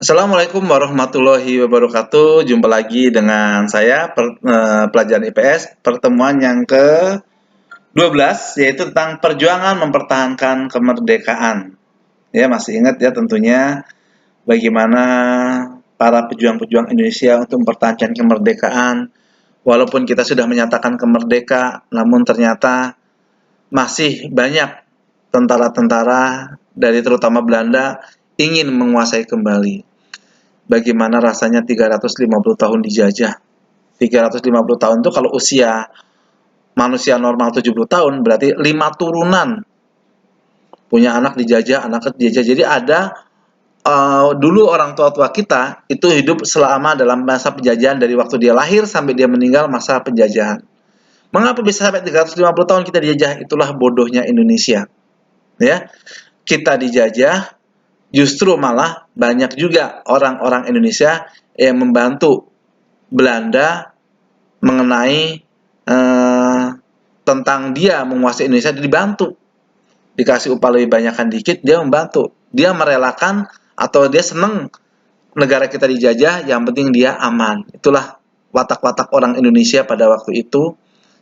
Assalamualaikum warahmatullahi wabarakatuh. Jumpa lagi dengan saya pelajaran IPS pertemuan yang ke-12 yaitu tentang perjuangan mempertahankan kemerdekaan. Ya, masih ingat ya tentunya bagaimana para pejuang-pejuang Indonesia untuk mempertahankan kemerdekaan. Walaupun kita sudah menyatakan kemerdeka, namun ternyata masih banyak tentara-tentara dari terutama Belanda ingin menguasai kembali. Bagaimana rasanya 350 tahun dijajah. 350 tahun itu kalau usia manusia normal 70 tahun berarti 5 turunan punya anak dijajah, anak dijajah. Jadi ada dulu orang tua-tua kita itu hidup selama dalam masa penjajahan dari waktu dia lahir sampai dia meninggal masa penjajahan. Mengapa bisa sampai 350 tahun kita dijajah? Itulah bodohnya Indonesia. Ya, kita dijajah, justru malah banyak juga orang-orang Indonesia yang membantu Belanda mengenai tentang dia menguasai Indonesia, dibantu. Dikasih upah lebih banyakkan dikit, dia membantu. Dia merelakan atau dia seneng negara kita dijajah, yang penting dia aman. Itulah watak-watak orang Indonesia pada waktu itu,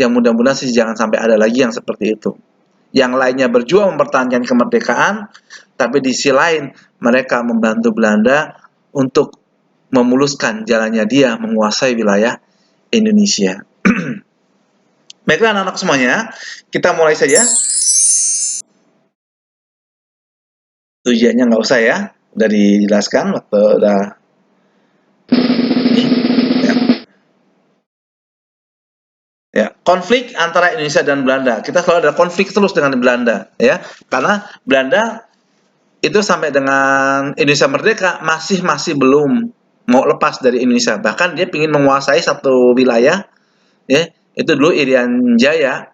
yang mudah-mudahan sih jangan sampai ada lagi yang seperti itu. Yang lainnya berjuang mempertahankan kemerdekaan, tapi di sisi lain mereka membantu Belanda untuk memuluskan jalannya dia menguasai wilayah Indonesia. Baiklah anak-anak semuanya, kita mulai saja. Tujuannya nggak usah ya, udah dijelaskan waktu udah. Ya. Ya, konflik antara Indonesia dan Belanda. Kita selalu ada konflik terus dengan Belanda, ya, karena Belanda itu sampai dengan Indonesia merdeka masih belum mau lepas dari Indonesia. Bahkan dia ingin menguasai satu wilayah, ya, itu dulu Irian Jaya.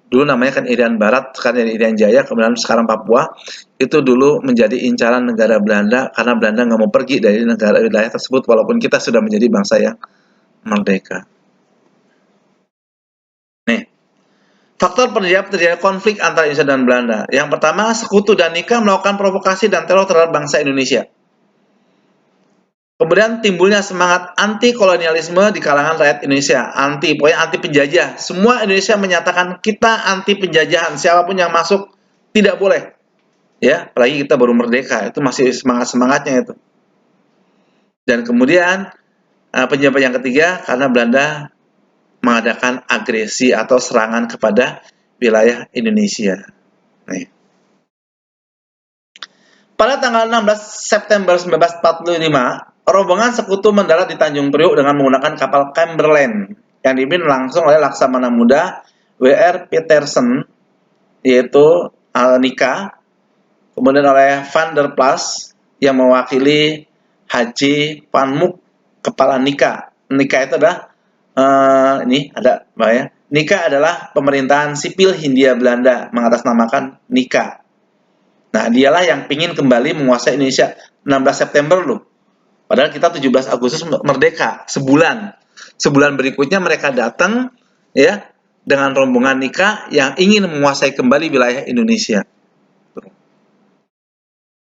Dulu namanya kan Irian Barat, sekarang Irian Jaya, kemudian sekarang Papua. Itu dulu menjadi incaran negara Belanda karena Belanda nggak mau pergi dari negara wilayah tersebut walaupun kita sudah menjadi bangsa yang merdeka. Nih, faktor penyebab terjadi konflik antara Indonesia dan Belanda. Yang pertama, Sekutu dan Nika melakukan provokasi dan teror terhadap bangsa Indonesia. Kemudian timbulnya semangat anti kolonialisme di kalangan rakyat Indonesia, pokoknya anti penjajah. Semua Indonesia menyatakan kita anti penjajahan, siapapun yang masuk tidak boleh. Ya, apalagi kita baru merdeka, itu masih semangat-semangatnya itu. Dan kemudian penyebab yang ketiga karena Belanda mengadakan agresi atau serangan kepada wilayah Indonesia. Nih. Pada tanggal 16 September 1945, rombongan Sekutu mendarat di Tanjung Priok dengan menggunakan kapal Cumberland yang dipimpin langsung oleh Laksamana Muda W.R. Petersen, yaitu Nika, kemudian oleh Van der Plas yang mewakili Haji Van Mook, kepala Nika. Nika itu adalah ini ada ya. Nika adalah pemerintahan sipil Hindia Belanda mengatasnamakan Nika. Nah, dialah yang pingin kembali menguasai Indonesia 16 September loh. Padahal kita 17 Agustus merdeka, sebulan. Sebulan berikutnya mereka datang ya dengan rombongan Nika yang ingin menguasai kembali wilayah Indonesia.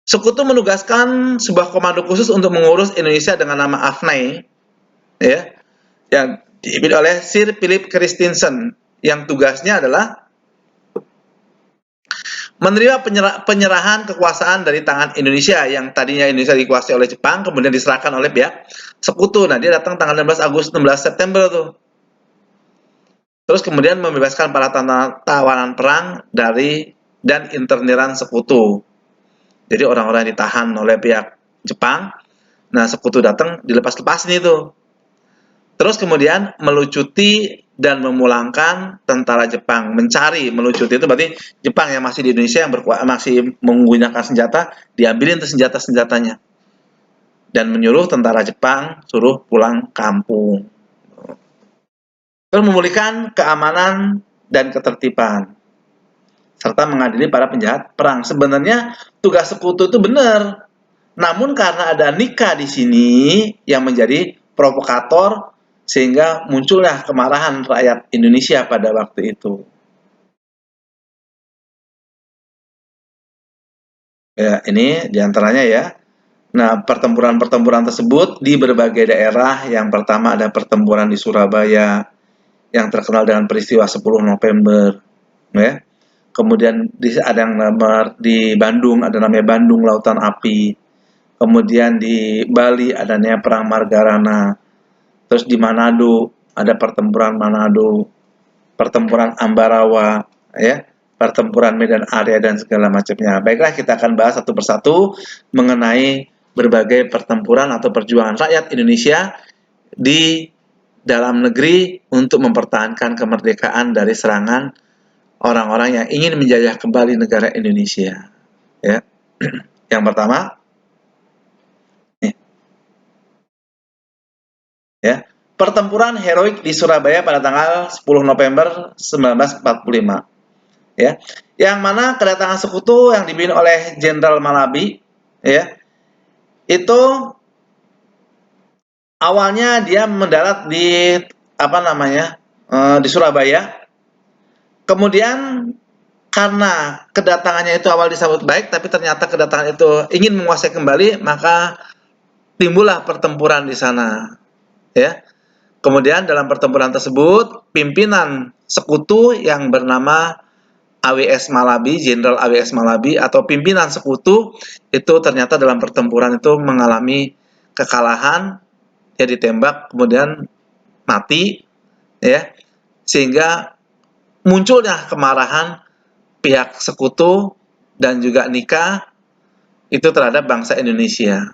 Sekutu menugaskan sebuah komando khusus untuk mengurus Indonesia dengan nama AFNAI ya, yang dipimpin oleh Sir Philip Christensen yang tugasnya adalah menerima penyerahan kekuasaan dari tangan Indonesia yang tadinya Indonesia dikuasai oleh Jepang kemudian diserahkan oleh pihak Sekutu. Nah, dia datang tanggal 16 Agustus 16 September tuh. Terus kemudian membebaskan para tawanan perang dari dan interniran Sekutu. Jadi orang-orang yang ditahan oleh pihak Jepang, nah Sekutu datang dilepas-lepasin itu. Terus kemudian melucuti dan memulangkan tentara Jepang, melucuti itu berarti Jepang yang masih di Indonesia yang masih menggunakan senjata, diambilin tuh senjata-senjatanya. Dan menyuruh tentara Jepang suruh pulang kampung. Terus memulihkan keamanan dan ketertiban serta mengadili para penjahat perang. Sebenarnya tugas Sekutu itu benar. Namun karena ada Nika di sini yang menjadi provokator sehingga muncullah kemarahan rakyat Indonesia pada waktu itu. Ya, ini diantaranya ya. Nah, pertempuran-pertempuran tersebut di berbagai daerah. Yang pertama ada pertempuran di Surabaya yang terkenal dengan peristiwa 10 November, ya. Kemudian ada yang di Bandung, ada namanya Bandung Lautan Api. Kemudian di Bali adanya Perang Margarana. Terus di Manado ada pertempuran Manado, pertempuran Ambarawa, ya, pertempuran Medan Area dan segala macamnya. Baiklah, kita akan bahas satu persatu mengenai berbagai pertempuran atau perjuangan rakyat Indonesia di dalam negeri untuk mempertahankan kemerdekaan dari serangan orang-orang yang ingin menjajah kembali negara Indonesia. Ya, yang pertama, nih, ya, pertempuran heroik di Surabaya pada tanggal 10 November 1945. Ya, yang mana kedatangan sekutu yang dipimpin oleh Jenderal Malabi, ya, itu awalnya dia mendarat di apa namanya di Surabaya. Kemudian karena kedatangannya itu awal disambut baik, tapi ternyata kedatangan itu ingin menguasai kembali, maka timbullah pertempuran di sana. Ya. Kemudian dalam pertempuran tersebut, pimpinan sekutu yang bernama AWS Malabi, Jenderal AWS Malabi atau pimpinan sekutu itu ternyata dalam pertempuran itu mengalami kekalahan, dia ditembak kemudian mati, ya, sehingga munculnya kemarahan pihak sekutu dan juga nikah itu terhadap bangsa Indonesia.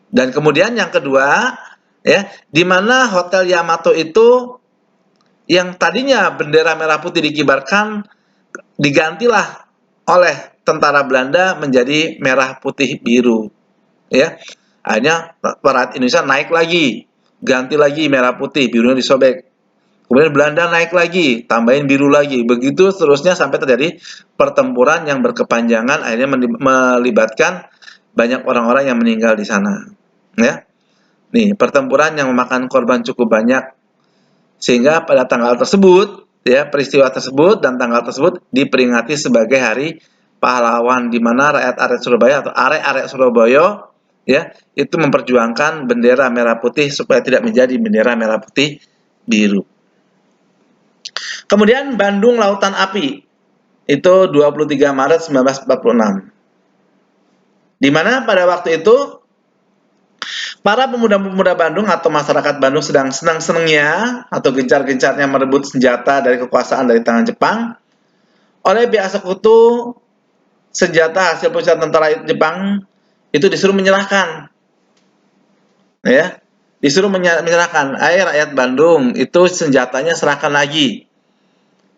Dan kemudian yang kedua, ya, di mana Hotel Yamato itu yang tadinya bendera merah putih dikibarkan digantilah oleh tentara Belanda menjadi merah putih biru, ya. Akhirnya rakyat Indonesia naik lagi, ganti lagi merah putih, birunya disobek. Kemudian Belanda naik lagi, tambahin biru lagi. Begitu seterusnya sampai terjadi pertempuran yang berkepanjangan, akhirnya melibatkan banyak orang-orang yang meninggal di sana. Ya, nih pertempuran yang memakan korban cukup banyak, sehingga pada tanggal tersebut, ya, peristiwa tersebut dan tanggal tersebut diperingati sebagai Hari Pahlawan, di mana rakyat Surabaya atau arek-arek Surabaya, ya, itu memperjuangkan bendera merah putih supaya tidak menjadi bendera merah putih biru. Kemudian Bandung Lautan Api itu 23 Maret 1946. Di mana pada waktu itu para pemuda-pemuda Bandung atau masyarakat Bandung sedang senang-senangnya atau gencar-gencarnya merebut senjata dari kekuasaan dari tangan Jepang. Oleh pihak sekutu, senjata hasil perusahaan tentara Jepang itu disuruh menyerahkan, ya, disuruh menyerahkan. Ayo rakyat Bandung itu senjatanya serahkan lagi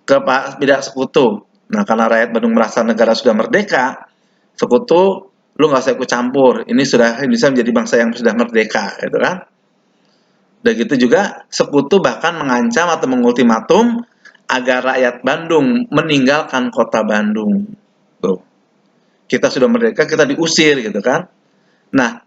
ke pihak sekutu. Nah, karena rakyat Bandung merasa negara sudah merdeka, sekutu, lu nggak usah ikut campur. Ini sudah Indonesia menjadi bangsa yang sudah merdeka, gitu kan? Dan gitu juga sekutu bahkan mengancam atau mengultimatum agar rakyat Bandung meninggalkan kota Bandung. Tuh. Kita sudah merdeka, kita diusir, gitu kan? Nah,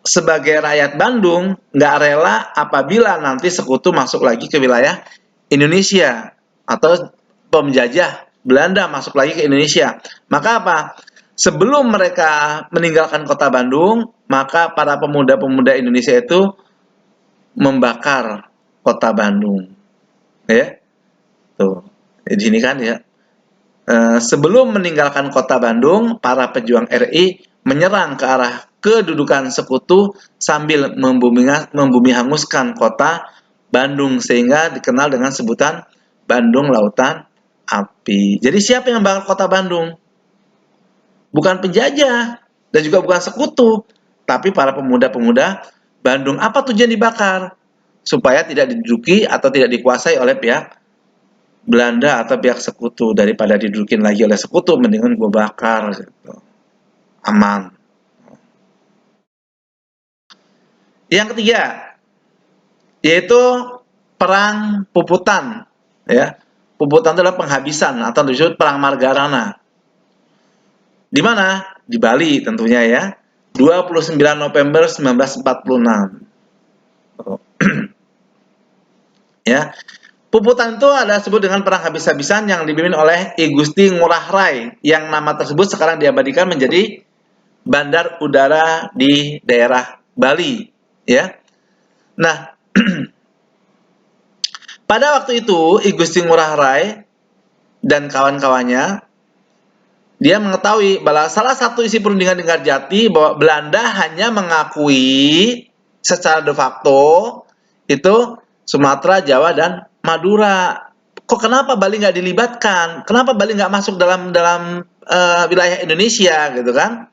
sebagai rakyat Bandung nggak rela apabila nanti sekutu masuk lagi ke wilayah Indonesia atau penjajah Belanda masuk lagi ke Indonesia. Maka apa? Sebelum mereka meninggalkan kota Bandung, maka para pemuda-pemuda Indonesia itu membakar kota Bandung. Ya, tuh. Di sini kan ya. Sebelum meninggalkan kota Bandung, para pejuang RI menyerang ke arah kedudukan sekutu sambil membumi hanguskan kota Bandung sehingga dikenal dengan sebutan Bandung Lautan Api. Jadi siapa yang bakar kota Bandung? Bukan penjajah dan juga bukan sekutu, tapi para pemuda-pemuda Bandung. Apa tujuan dibakar? Supaya tidak diduduki atau tidak dikuasai oleh pihak Belanda atau pihak sekutu. Daripada didudukin lagi oleh sekutu, mendingan gue bakar gitu. Aman. Yang ketiga, yaitu perang Puputan, ya. Puputan itu adalah penghabisan atau disebut perang Margarana. Di mana? Di Bali tentunya, ya. 29 November 1946. Ya. Puputan itu adalah disebut dengan perang habis-habisan yang dipimpin oleh I Gusti Ngurah Rai, yang nama tersebut sekarang diabadikan menjadi bandar udara di daerah Bali, ya. Nah, pada waktu itu I Gusti Ngurah Rai dan kawan-kawannya dia mengetahui bahwa salah satu isi perundingan Linggarjati bahwa Belanda hanya mengakui secara de facto itu Sumatera, Jawa, dan Madura. Kok kenapa Bali nggak dilibatkan? Kenapa Bali nggak masuk dalam dalam wilayah Indonesia gitu kan?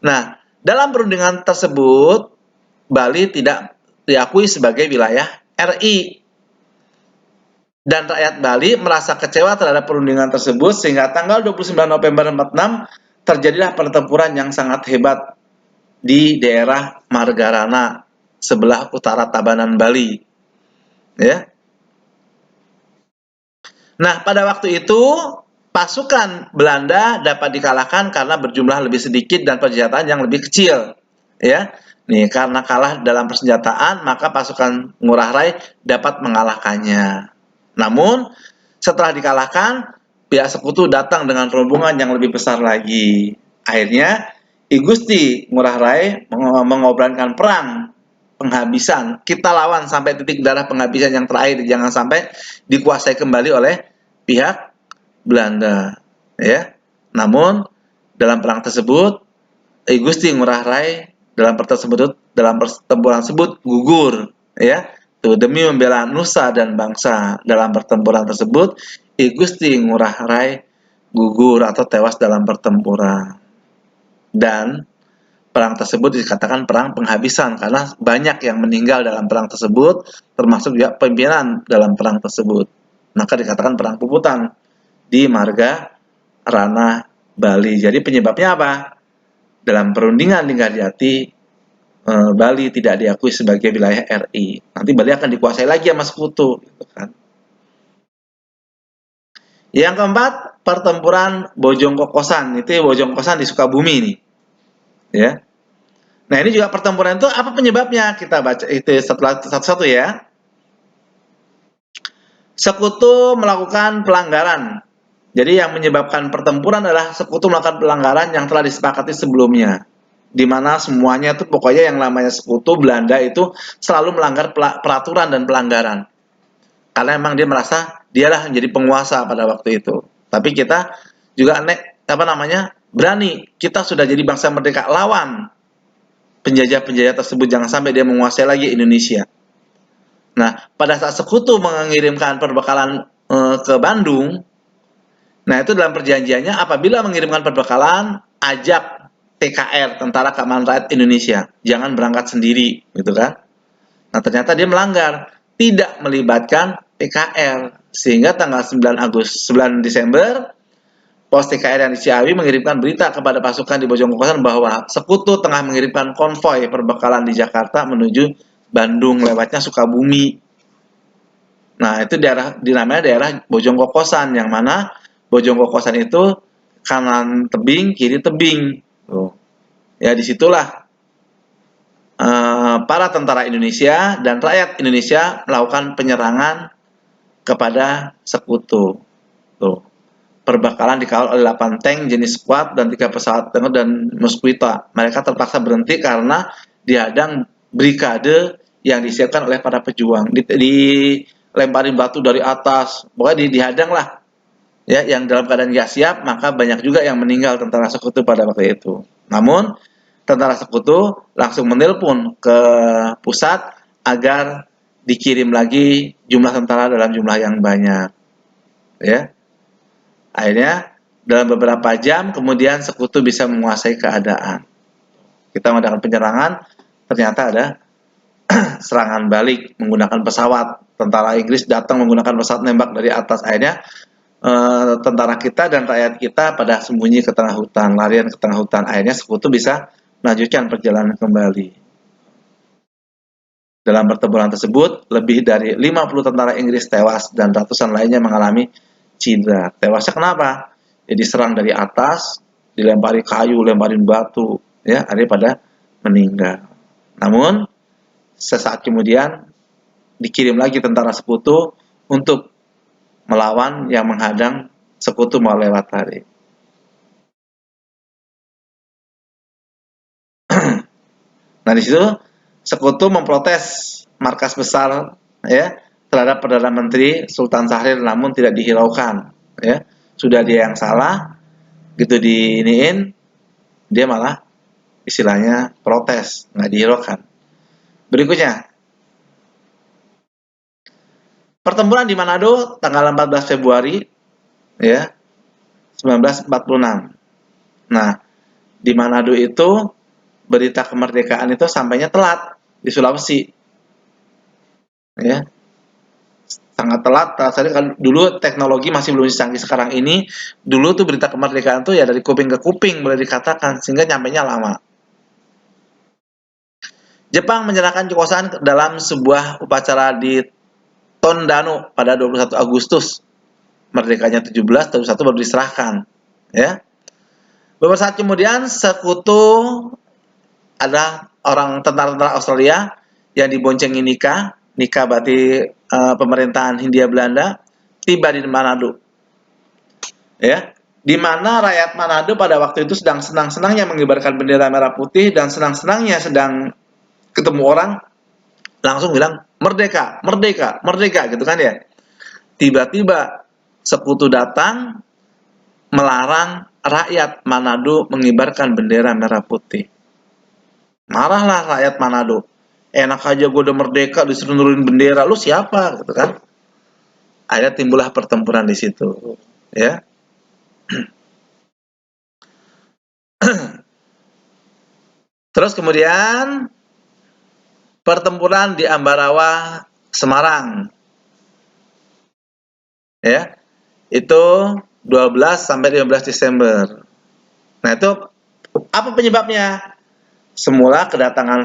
Nah, dalam perundingan tersebut Bali tidak diakui sebagai wilayah RI. Dan rakyat Bali merasa kecewa terhadap perundingan tersebut sehingga tanggal 29 November 46 terjadilah pertempuran yang sangat hebat di daerah Margarana sebelah utara Tabanan Bali, ya. Nah, pada waktu itu pasukan Belanda dapat dikalahkan karena berjumlah lebih sedikit dan persenjataan yang lebih kecil, ya. Nih, karena kalah dalam persenjataan, maka pasukan Ngurah Rai dapat mengalahkannya. Namun, setelah dikalahkan, pihak sekutu datang dengan rombongan yang lebih besar lagi. Akhirnya, I Gusti Ngurah Rai mengobrolkan perang penghabisan. Kita lawan sampai titik darah penghabisan yang terakhir, jangan sampai dikuasai kembali oleh pihak Belanda, ya. Namun dalam perang tersebut I Gusti Ngurah Rai dalam pertempuran tersebut gugur, ya. Tuh, demi membela nusa dan bangsa. Dalam pertempuran tersebut I Gusti Ngurah Rai gugur atau tewas dalam pertempuran. Dan perang tersebut dikatakan perang penghabisan karena banyak yang meninggal dalam perang tersebut, termasuk juga pimpinan dalam perang tersebut. Maka dikatakan perang puputan di Marga Rana Bali. Jadi penyebabnya apa? Dalam perundingan Linggarjati, Bali tidak diakui sebagai wilayah RI. Nanti Bali akan dikuasai lagi sama sekutu, gitu kan. Yang keempat, pertempuran Bojong Kokosan. Itu Bojong Kokosan di Sukabumi nih, ya. Nah, ini juga pertempuran itu apa penyebabnya? Kita baca itu setelah satu-satu ya. Sekutu melakukan pelanggaran. Jadi yang menyebabkan pertempuran adalah sekutu melakukan pelanggaran yang telah disepakati sebelumnya. Di mana semuanya itu pokoknya yang namanya sekutu Belanda itu selalu melanggar peraturan dan pelanggaran. Karena memang dia merasa dialah menjadi penguasa pada waktu itu. Tapi kita juga berani. Kita sudah jadi bangsa merdeka, lawan penjajah-penjajah tersebut, jangan sampai dia menguasai lagi Indonesia. Nah, pada saat sekutu mengirimkan perbekalan ke Bandung, nah itu dalam perjanjiannya apabila mengirimkan perbekalan, ajak TKR, Tentara Keamanan Rakyat Indonesia, jangan berangkat sendiri, gitu kan? Nah, ternyata dia melanggar, tidak melibatkan TKR, sehingga tanggal 9 Desember, pos TKR yang di Ciawi mengirimkan berita kepada pasukan di Bojong Kokosan bahwa sekutu tengah mengirimkan konvoi perbekalan di Jakarta menuju Bandung, lewatnya Sukabumi. Nah, itu dinamanya daerah Bojong Kokosan, yang mana Bojong Kokosan itu kanan tebing, kiri tebing. Tuh. Ya, disitulah para tentara Indonesia dan rakyat Indonesia melakukan penyerangan kepada sekutu. Tuh. Perbekalan dikawal oleh 8 tank jenis Squad dan 3 pesawat tempur dan Mosquito. Mereka terpaksa berhenti karena dihadang brigade yang disiapkan oleh para pejuang. Dilemparin batu dari atas, pokoknya dihadang lah. Ya, yang dalam keadaan nggak siap, maka banyak juga yang meninggal tentara sekutu pada waktu itu. Namun, tentara sekutu langsung menelpon ke pusat agar dikirim lagi jumlah tentara dalam jumlah yang banyak. Ya, akhirnya dalam beberapa jam kemudian sekutu bisa menguasai keadaan. Kita mengadakan penyerangan, ternyata ada serangan balik menggunakan pesawat. Tentara Inggris datang menggunakan pesawat nembak dari atas. Akhirnya tentara kita dan rakyat kita pada sembunyi ke tengah hutan, larian ke tengah hutan. Akhirnya sekutu bisa melanjutkan perjalanan kembali. Dalam pertempuran tersebut, lebih dari 50 tentara Inggris tewas dan ratusan lainnya mengalami cedera. Tewasnya kenapa? Ya, diserang dari atas, dilempari kayu, lemparin batu, ya, akhirnya pada meninggal. Namun, sesaat kemudian dikirim lagi tentara sekutu untuk melawan yang menghadang sekutu mau lewat tadi. Nah, di situ Sekutu memprotes markas besar ya terhadap Perdana Menteri Sultan Syahrir, namun tidak dihiraukan ya. Sudah dia yang salah, gitu diiniin, dia malah istilahnya protes, nggak dihiraukan. Berikutnya, pertempuran di Manado tanggal 14 Februari ya 1946. Nah, di Manado itu berita kemerdekaan itu sampainya telat di Sulawesi ya, sangat telat. Tadi kan dulu teknologi masih belum secanggih sekarang ini. Dulu tuh berita kemerdekaan tuh ya dari kuping ke kuping boleh dikatakan, sehingga nyampainya lama. Jepang menyerahkan kekuasaan dalam sebuah upacara di Tondano pada 21 Agustus. Merdekanya 17, 21 baru diserahkan. Ya. Beberapa saat kemudian Sekutu ada orang tentara-tentara Australia yang diboncengi Nika. Nika berarti pemerintahan Hindia Belanda, tiba di Manado. Ya, di mana rakyat Manado pada waktu itu sedang senang-senangnya mengibarkan bendera merah putih dan senang-senangnya sedang ketemu orang langsung bilang merdeka, merdeka, merdeka gitu kan ya. Tiba-tiba Sekutu datang melarang rakyat Manado mengibarkan bendera merah putih. Marahlah rakyat Manado. Enak aja gue udah merdeka disuruh nurunin bendera, lu siapa gitu kan. Akhirnya timbullah pertempuran di situ, ya. Terus kemudian pertempuran di Ambarawa, Semarang, ya. Itu 12 sampai 15 Desember. Nah, itu apa penyebabnya? Semua kedatangan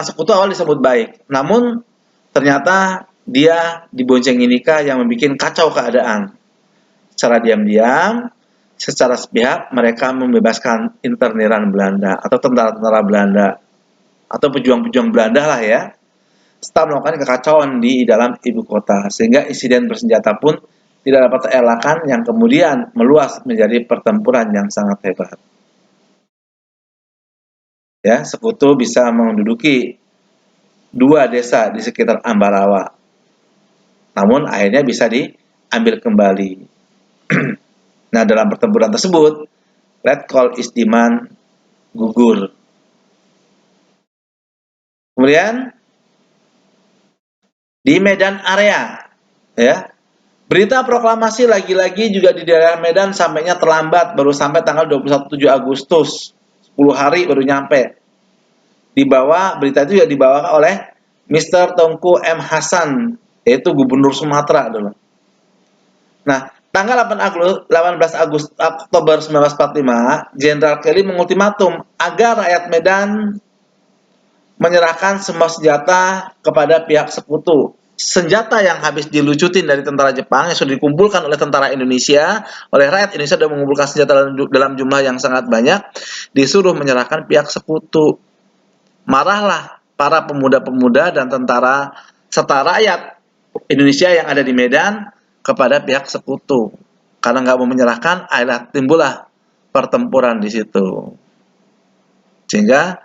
Sekutu awal disambut baik. Namun ternyata dia diboncengi Nika yang membuat kacau keadaan. Secara diam-diam, secara sepihak mereka membebaskan interniran Belanda atau tentara-tentara Belanda atau pejuang-pejuang Belanda lah ya, setelah melakukan kekacauan di dalam ibu kota, sehingga insiden bersenjata pun tidak dapat terelakkan yang kemudian meluas menjadi pertempuran yang sangat hebat. Ya, Sekutu bisa menduduki 2 desa di sekitar Ambarawa, namun akhirnya bisa diambil kembali. Nah, dalam pertempuran tersebut, Letkol Isdiman gugur. Kemudian di Medan area, ya, berita proklamasi lagi-lagi juga di daerah Medan sampainya terlambat, baru sampai tanggal 21 Agustus, 10 hari baru nyampe. Berita itu juga dibawa oleh Mr. Tengku M. Hasan, yaitu Gubernur Sumatera dulu. Nah, tanggal 18 Oktober 1945, Jenderal Kelly mengultimatum agar rakyat Medan menyerahkan semua senjata kepada pihak Sekutu. Senjata yang habis dilucutin dari tentara Jepang yang sudah dikumpulkan oleh tentara Indonesia, oleh rakyat Indonesia sudah mengumpulkan senjata dalam jumlah yang sangat banyak, disuruh menyerahkan pihak Sekutu. Marahlah para pemuda-pemuda dan tentara serta rakyat Indonesia yang ada di Medan kepada pihak Sekutu. Karena nggak mau menyerahkan, akhirnya timbullah pertempuran di situ. Sehingga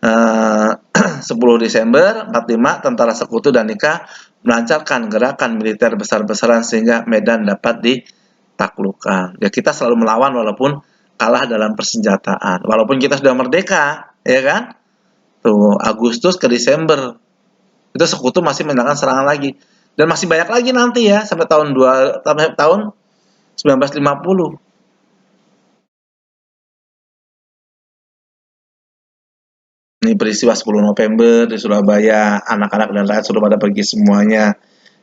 10 Desember 45 tentara Sekutu dan Nika melancarkan gerakan militer besar-besaran sehingga Medan dapat ditaklukkan. Ya, kita selalu melawan walaupun kalah dalam persenjataan. Walaupun kita sudah merdeka, ya kan? Tuh, Agustus ke Desember itu Sekutu masih menyerangkan serangan lagi. Dan masih banyak lagi nanti ya sampai tahun 1950. Ini peristiwa 10 November di Surabaya, anak-anak dan rakyat sudah pada pergi semuanya.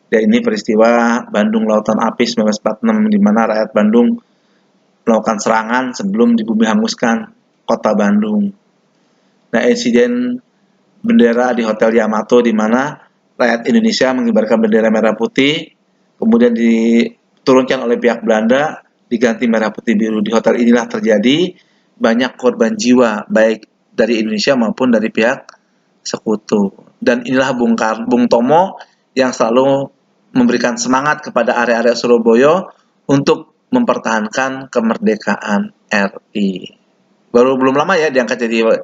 Dan ini peristiwa Bandung Lautan Api 1946 di mana rakyat Bandung melakukan serangan sebelum dibumi hanguskan kota Bandung. Nah, insiden bendera di Hotel Yamato di mana rakyat Indonesia mengibarkan bendera merah putih, kemudian diturunkan oleh pihak Belanda, diganti merah putih biru. Di hotel inilah terjadi banyak korban jiwa, baik dari Indonesia maupun dari pihak Sekutu. Dan inilah Bung Tomo yang selalu memberikan semangat kepada area-area Surabaya untuk mempertahankan kemerdekaan RI. Belum lama ya diangkat jadi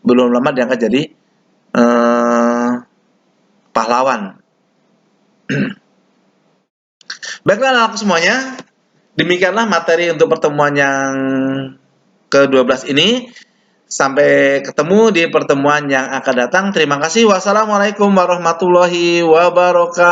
belum lama diangkat jadi pahlawan. Baiklah anak semuanya, demikianlah materi untuk pertemuan yang ke-12 ini. Sampai ketemu di pertemuan yang akan datang. Terima kasih. Wassalamualaikum warahmatullahi wabarakatuh.